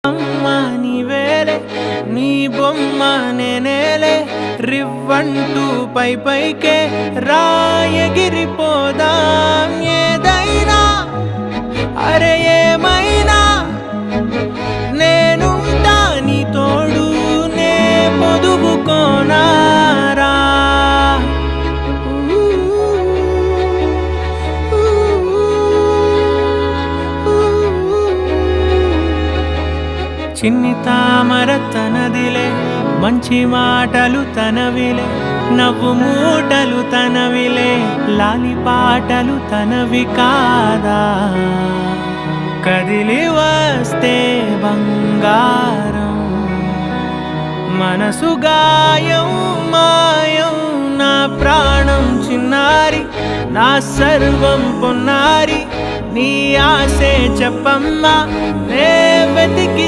అమ్మా నీవేలే నీ బొమ్మ నేనేలే రివ్వంటూ పైకే రాయగిరిపోదాం ఏదైనా అరే ఏమైనా నేనుంటా నీ తోడు నే పొదుపుకోనారా చిన్ని తామర తనదిలే మంచి మాటలు తనవిలే నవ్వు మూటలు తనవిలే లాలి పాటలు తనవి కాదా కదిలి వస్తే బంగారం మనసు గాయం మాయం నా ప్రాణం చిన్నారి నా సర్వం పొన్నారి నీ ఆశే చెప్పమ్మా నే వెతికి